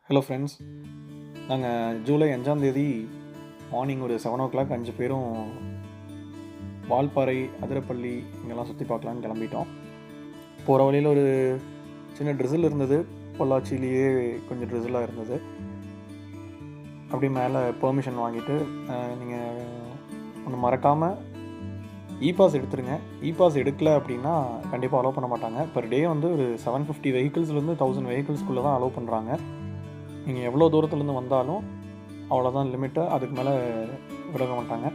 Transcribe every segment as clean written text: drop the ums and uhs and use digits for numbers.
Hello friends, நாங்கள் ஜூலை 5ஆம் தேதி மார்னிங் ஒரு 7 o'clock 5 பேரும் வால்பாறை, அதிரப்பள்ளி இங்கெல்லாம் சுற்றி பார்க்கலான்னு கிளம்பிட்டோம். போகிற வழியில் ஒரு சின்ன ட்ரிசில் இருந்தது. பொள்ளாச்சியிலேயே கொஞ்சம் ட்ரிசிலாக இருந்தது. அப்படி மேலே பெர்மிஷன் வாங்கிட்டு நீங்கள் ஒன்று மறக்காமல் இ-பாஸ் எடுத்துருங்க. இ-பாஸ் எடுக்கலை அப்படின்னா கண்டிப்பாக அலோவ் பண்ண மாட்டாங்க. பர் டே வந்து ஒரு 750 வெஹிக்கிள்ஸ்லேருந்து 1000 வெஹிக்கிள்ஸ்குள்ளே தான் அலோவ் பண்ணுறாங்க. நீங்கள் எவ்வளோ தூரத்துலேருந்து வந்தாலும் அவ்வளோதான் லிமிட்டு, அதுக்கு மேலே விட மாட்டாங்க.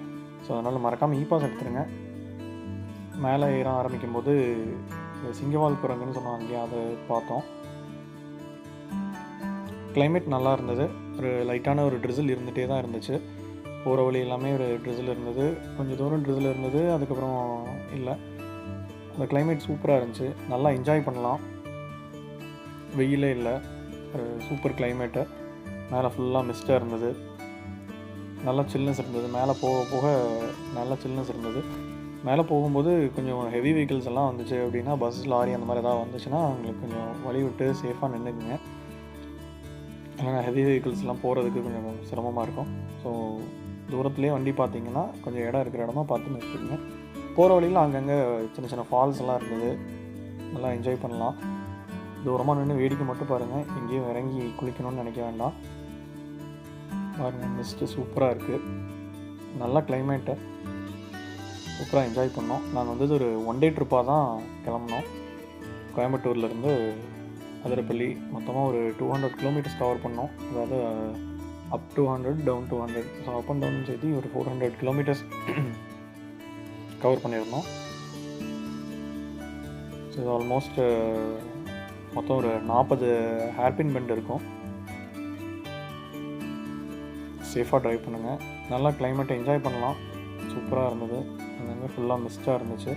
ஸோ அதனால் மறக்காமல் இ-பாஸ் எடுத்துருங்க. மேலே ஏற ஆரம்பிக்கும்போது சிங்கவால் குரங்குன்னு சொன்னாங்க இல்லையா, அதை பார்த்தோம். கிளைமேட் நல்லா இருந்தது. ஒரு லைட்டான ஒரு ட்ரிசில் இருந்துகிட்டே தான் இருந்துச்சு. போகிற வழி எல்லாமே ஒரு ட்ரிசில் இருந்தது. கொஞ்சம் தூரம் ட்ரிசில் இருந்தது, அதுக்கப்புறம் இல்லை. அந்த கிளைமேட் சூப்பராக இருந்துச்சு. நல்லா என்ஜாய் பண்ணலாம். வெயிலே இல்லை, ஒரு சூப்பர் கிளைமேட்டு. மேலே ஃபுல்லாக மிஸ்டாக இருந்தது. நல்லா சில்னஸ் இருந்தது. மேலே போக போக நல்லா சில்னஸ் இருந்தது. மேலே போகும்போது கொஞ்சம் ஹெவி வெஹிக்கிள்ஸ் எல்லாம் வந்துச்சு அப்படின்னா, பஸ், லாரி அந்த மாதிரி ஏதாவது வந்துச்சுன்னா அவங்களுக்கு கொஞ்சம் வழி விட்டு சேஃபாக நின்றுக்குங்க. ஏன்னா ஹெவி வெஹிக்கிள்ஸ்லாம் போகிறதுக்கு கொஞ்சம் சிரமமாக இருக்கும். ஸோ தூரத்துலேயே வண்டி பார்த்தீங்கன்னா கொஞ்சம் இடம் இருக்கிற இடமா பார்த்து நிறுத்திக்கங்க. போகிற வழியில் அங்கங்கே சின்ன சின்ன ஃபால்ஸ் எல்லாம் இருந்தது. நல்லா என்ஜாய் பண்ணலாம். தூரமாக நின்று வேடிக்கை மட்டும் பாருங்கள். எங்கேயும் இறங்கி குளிக்கணும்னு நினைக்க வேண்டாம். பாருங்கள், மிஸ்ட்டு சூப்பராக இருக்குது. நல்ல கிளைமேட்டு, சூப்பராக என்ஜாய் பண்ணோம். நாங்கள் வந்து ஒரு 1 day ட்ரிப்பாக தான் கிளம்புனோம். கோயம்புத்தூர்லேருந்து அதிரப்பள்ளி மொத்தமாக ஒரு 200 கிலோமீட்டர்ஸ் கவர் பண்ணோம். அதாவது up to 100, down to 100. So up and down சேர்த்து ஒரு 400 கிலோமீட்டர்ஸ் கவர் பண்ணியிருந்தோம். ஸோ இது ஆல்மோஸ்ட் மொத்தம் ஒரு 40 ஹேர்பின் பெண்ட் இருக்கும். சேஃபாக ட்ரைவ் பண்ணுங்கள். நல்லா கிளைமேட்டை என்ஜாய் பண்ணலாம். சூப்பராக இருந்தது. அங்கங்கே ஃபுல்லாக மிஸ்டாக இருந்துச்சு.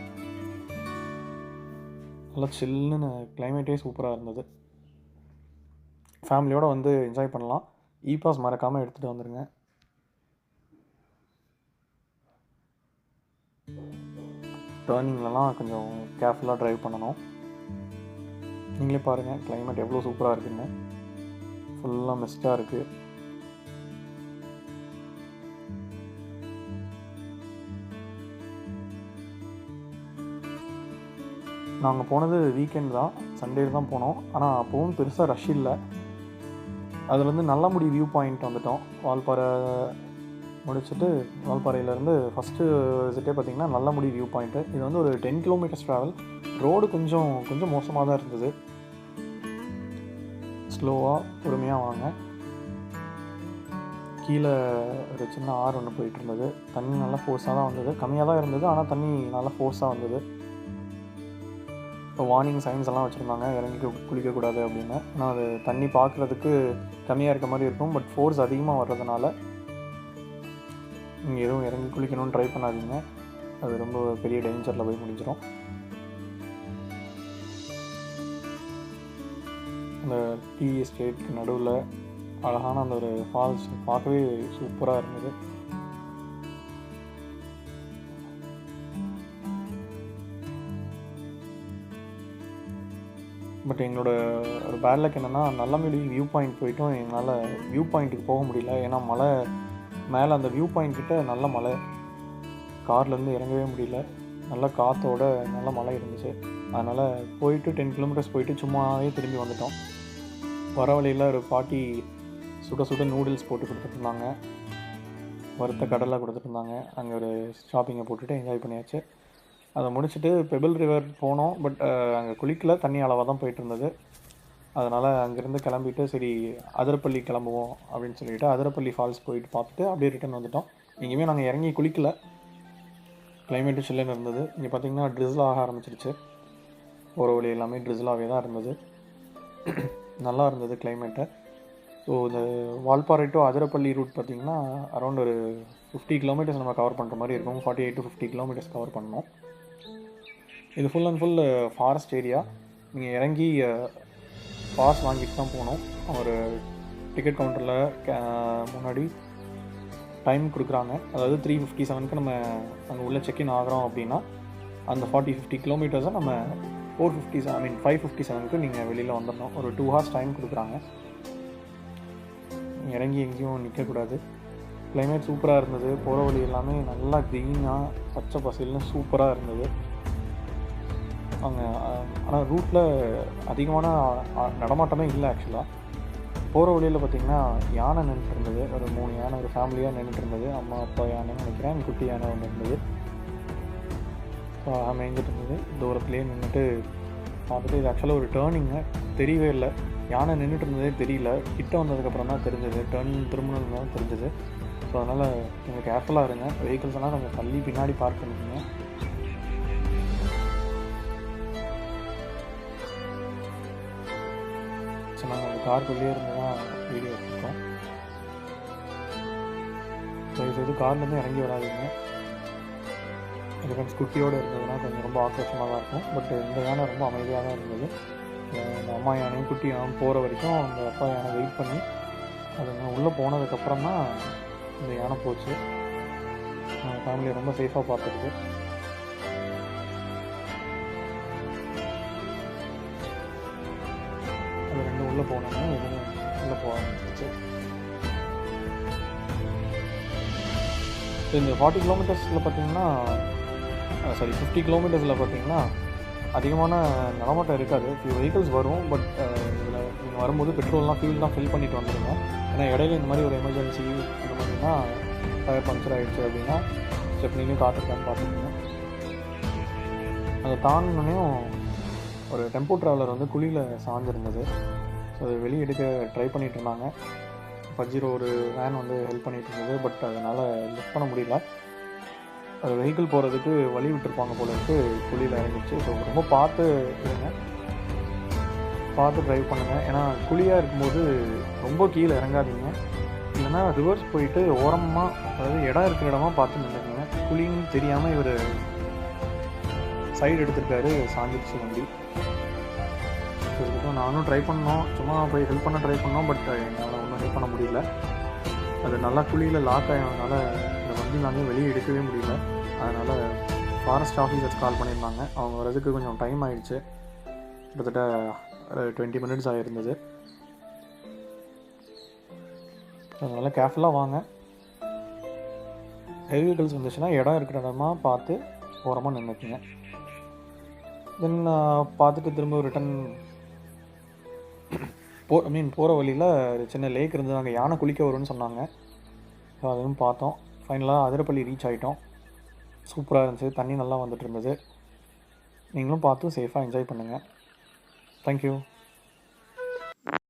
நல்லா சில்லுன்னு கிளைமேட்டே சூப்பராக இருந்தது. ஃபேமிலியோடு வந்து என்ஜாய் பண்ணலாம். இ-பாஸ் மறக்காமல் எடுத்துகிட்டு வந்துடுங்க. டர்னிங்லலாம் கொஞ்சம் கேர்ஃபுல்லாக ட்ரைவ் பண்ணணும். நீங்களே பாருங்கள் கிளைமேட் எவ்வளோ சூப்பராக இருக்குன்னு. ஃபுல்லாக மிஸ்டாக இருக்குது. நாங்கள் போனது வீக்கெண்ட் தான், சண்டே தான் போனோம். ஆனால் அப்போவும் பெருசாக ரஷ் இல்லை. அதில் வந்து நல்லமுடி வியூ பாயிண்ட் வந்துட்டோம். வால்பாறை முடிச்சுட்டு வால்பாறையிலேருந்து ஃபஸ்ட்டு விசிட்டே பார்த்திங்கன்னா நல்லமுடி வியூ பாயிண்ட்டு. இது வந்து ஒரு 10 கிலோமீட்டர்ஸ் ட்ராவல். ரோடு கொஞ்சம் மோசமாக தான் இருந்தது. ஸ்லோவாக பொறுமையாக வாங்க. கீழே ஒரு சின்ன ஆறு ஒன்று போயிட்டு இருந்தது. தண்ணி நல்லா ஃபோர்ஸாக தான் வந்தது. கம்மியாக தான் இருந்தது, ஆனால் தண்ணி நல்லா ஃபோர்ஸாக வந்தது. இப்போ வார்னிங் சைன்ஸ் எல்லாம் வச்சுருந்தாங்க, இறங்கி குளிக்கக்கூடாது அப்படின்னு. ஆனால் அது தண்ணி பார்க்குறதுக்கு கம்மியாக இருக்க மாதிரி இருக்கும். பட் ஃபோர்ஸ் அதிகமாக வர்றதுனால நீங்கள் எதுவும் இறங்கி குளிக்கணும்னு ட்ரை பண்ணாதீங்க. அது ரொம்ப பெரிய டேஞ்சரில் போய் முடிஞ்சிடும். அந்த டீ எஸ்டேட்க்கு நடுவில் அழகான அந்த ஒரு ஃபால்ஸ் பார்க்கவே சூப்பராக இருந்தது. பட் எங்களோட ஒரு பேட் லக் என்னென்னா, நல்லமுடி வியூ பாயிண்ட் போயிட்டும் எங்களால் வியூ பாயிண்ட்டுக்கு போக முடியல. ஏன்னா மலை மேலே அந்த வியூ பாயிண்ட்கிட்ட நல்ல மலை, கார்லேருந்து இறங்கவே முடியல. நல்ல காற்றோட நல்ல மழை இருந்துச்சு. அதனால் போயிட்டு 10 கிலோமீட்டர்ஸ் போயிட்டு சும்மாவே திரும்பி வந்துட்டோம். வர வழியில் ஒரு பாட்டி சுட சுட நூடுல்ஸ் போட்டு கொடுத்துட்ருந்தாங்க. வறுத்த கடலை கொடுத்துட்ருந்தாங்க. அங்கே ஒரு ஷாப்பிங்கை போட்டுட்டு என்ஜாய் பண்ணியாச்சு. அதை முடிச்சுட்டு பெபிள் ரிவர் போனோம். பட் அங்கே குளிக்கல, தண்ணி அளவாக தான் போயிட்டு இருந்தது. அதனால் அங்கேருந்து கிளம்பிட்டு சரி அதிரப்பள்ளி கிளம்புவோம் அப்படின்னு சொல்லிவிட்டு அதிரப்பள்ளி ஃபால்ஸ் போயிட்டு பார்த்துட்டு அப்படியே ரிட்டன் வந்துட்டோம். எங்கேயுமே நாங்கள் இறங்கி குளிக்கல. கிளைமேட்டு சில்லுன்னு இருந்தது. இங்கே பார்த்திங்கன்னா ட்ரிசில் ஆக ஆரம்பிச்சிருச்சு. ஒரு வழி எல்லாமே ட்ரிசிலாகவே தான் இருந்தது. நல்லா இருந்தது கிளைமேட்டை. ஸோ இந்த வால்பாறை டு அதிரப்பள்ளி ரூட் பார்த்திங்கன்னா அரௌண்ட் ஒரு 50 கிலோமீட்டர்ஸ் நம்ம கவர் பண்ணுற மாதிரி இருக்கும். 48 to 50 கிலோமீட்டர்ஸ் கவர் பண்ணோம். இது full and full forest area. நீங்கள் இறங்கி பாஸ் வாங்கிட்டு தான் போகணும். ஒரு டிக்கெட் கவுண்டரில் முன்னாடி டைம் கொடுக்குறாங்க. அதாவது 3:57க்கு நம்ம அங்கே உள்ள செக்இன் ஆகிறோம் அப்படின்னா அந்த 40-50 கிலோமீட்டர்ஸை நம்ம 5:57க்கு நீங்கள் வெளியில் வந்துடணும். ஒரு 2 hours டைம் கொடுக்குறாங்க. இறங்கி எங்கேயும் நிற்கக்கூடாது. கிளைமேட் சூப்பராக இருந்தது. போகிற வழி எல்லாமே நல்லா க்ரீனாக பச்சை பசேல்னு சூப்பராக இருந்தது. அங்கே ஆனால் ரூட்டில் அதிகமான நடமாட்டமே இல்லை. ஆக்சுவலாக போகிற வழியில் பார்த்திங்கன்னா யானை நின்றுட்டு இருந்தது. ஒரு 3 யானை ஒரு ஃபேமிலியாக நின்றுட்டு இருந்தது. அம்மா அப்பா யானைன்னு நினைக்கிறேன். குட்டி யானை ஒன்று இருந்தது. ஸோ மேய்ஞ்சிட்டு இருந்தது. தூரத்துலேயே நின்றுட்டு பார்த்துட்டு, இது ஆக்சுவலாக ஒரு டேர்னிங்கு தெரியவே இல்லை. யானை நின்றுட்டு இருந்ததே தெரியல. கிட்ட வந்ததுக்கப்புறம் தான் தெரிஞ்சது. டேர்ன் திரும்பினது தான் தெரிஞ்சது. ஸோ அதனால் கொஞ்சம் கேர்ஃபுல்லாக இருங்க. வெஹிக்கிள்ஸ் எல்லாம் கொஞ்சம் தள்ளி பின்னாடி பார்க் பண்ணிக்கோங்க. ஸோ நாங்கள் அந்த காருக்குள்ளேயே இருந்து தான் வீடியோ எடுத்துருக்கோம். தயவுசெய்து கார்லேருந்து இறங்கி வராதிங்க. இதுக்கு குட்டியோடு இருந்ததுன்னா கொஞ்சம் ரொம்ப ஆக்ரோஷமாக தான் இருக்கும். பட் இந்த யானை ரொம்ப அமைதியாக தான் இருந்தது. அந்த அம்மா யானையும் குட்டி யானையும் போகிற வரைக்கும் அந்த அப்பா யானை வெயிட் பண்ணி அதுங்க உள்ளே போனதுக்கப்புறம் தான் இந்த யானை போச்சு. ஃபேமிலியை ரொம்ப சேஃபாக பார்த்துக்குது. அது 2 உள்ளே போனோன்னா எதுவும் உள்ளே போக ஆரம்பிச்சிச்சு. இந்த 40 கிலோமீட்டர்ஸில் பார்த்தீங்கன்னா 50 கிலோமீட்டர்ஸில் பார்த்தீங்கன்னா அதிகமான நடமாட்டம் இருக்காது. ஃபியூ வெஹிக்கிள்ஸ் வரும். பட் இதில் நீங்கள் வரும்போது பெட்ரோல்லாம் ஃபியூல்லாம் ஃபில் பண்ணிட்டு வந்துடுங்க. ஏன்னா இடையில இந்த மாதிரி ஒரு எமர்ஜென்சி அந்த மாதிரினா டயர் பஞ்சர் ஆகிடுச்சு அப்படின்னா ஸ்டெப்னிலையும் காத்திருக்கான்னு பார்த்துக்கோங்க. அதை தாண்டினோடனையும் ஒரு டெம்போ ட்ராவலர் வந்து குழியில் சாஞ்சிருந்தது. ஸோ அது வெளியே எடுக்க ட்ரை பண்ணிகிட்டு இருந்தாங்க. பஜ்ஜீரோ ஒரு வேன் வந்து ஹெல்ப் பண்ணிகிட்டு இருந்தது. பட் அதனால் லிஃப்ட் பண்ண முடியல. அது வெஹிக்கிள் போகிறதுக்கு வழி விட்டுருப்பாங்க போல இருக்கு. குழியில் இறங்கிடுச்சு. ஸோ ரொம்ப பார்த்து இருங்க, பார்த்து ட்ரைவ் பண்ணுங்கள். ஏன்னா குழியாக இருக்கும்போது ரொம்ப கீழே இறங்காதீங்க. இல்லைன்னா ரிவர்ஸ் போயிட்டு ஓரமாக, அதாவது இடம் இருக்கிற இடமா பார்த்து நின்றுக்குங்க. குழின்னு தெரியாமல் இவர் சைடு எடுத்துருக்காரு, சாஞ்சிடுச்சு வண்டி. ஸோ இதுக்கு நானும் ட்ரை பண்ணோம், சும்மா போய் ஹெல்ப் பண்ண ட்ரை பண்ணோம். பட் என்னால் ஒன்றும் ஹெல்ப் பண்ண முடியல. அது நல்லா குழியில் லாக் ஆகினதுனால இந்த வண்டி நாங்கள் வெளியே எடுக்கவே முடியல. அதனால் ஃபாரஸ்ட் ஆஃபீஸர்ஸ் கால் பண்ணியிருந்தாங்க. அவங்க வரதுக்கு கொஞ்சம் டைம் ஆகிடுச்சு. கிட்டத்தட்ட 20 மினிட்ஸ் ஆகிருந்தது. அதனால் கேர்ஃபுல்லாக வாங்க. ஹெவி வெஹிக்கிள்ஸ் வந்துச்சுன்னா இடம் இருக்கிற இடமா பார்த்து ஓரமாக நின்றுக்குங்க. தென் பார்த்துட்டு திரும்ப ரிட்டன் போகிற வழியில் ஒரு சின்ன லேக் இருந்தது. அங்கே யானை குளிக்க வரும்னு சொன்னாங்க. ஸோ அதுவும் பார்த்தோம். ஃபைனலாக அதிரப்பள்ளி ரீச் ஆகிட்டோம். சூப்பராக இருந்துச்சு. தண்ணி நல்லா வந்துட்டு இருந்தது. நீங்களும் பார்த்து சேஃபாக என்ஜாய் பண்ணுங்கள். தேங்க்யூ.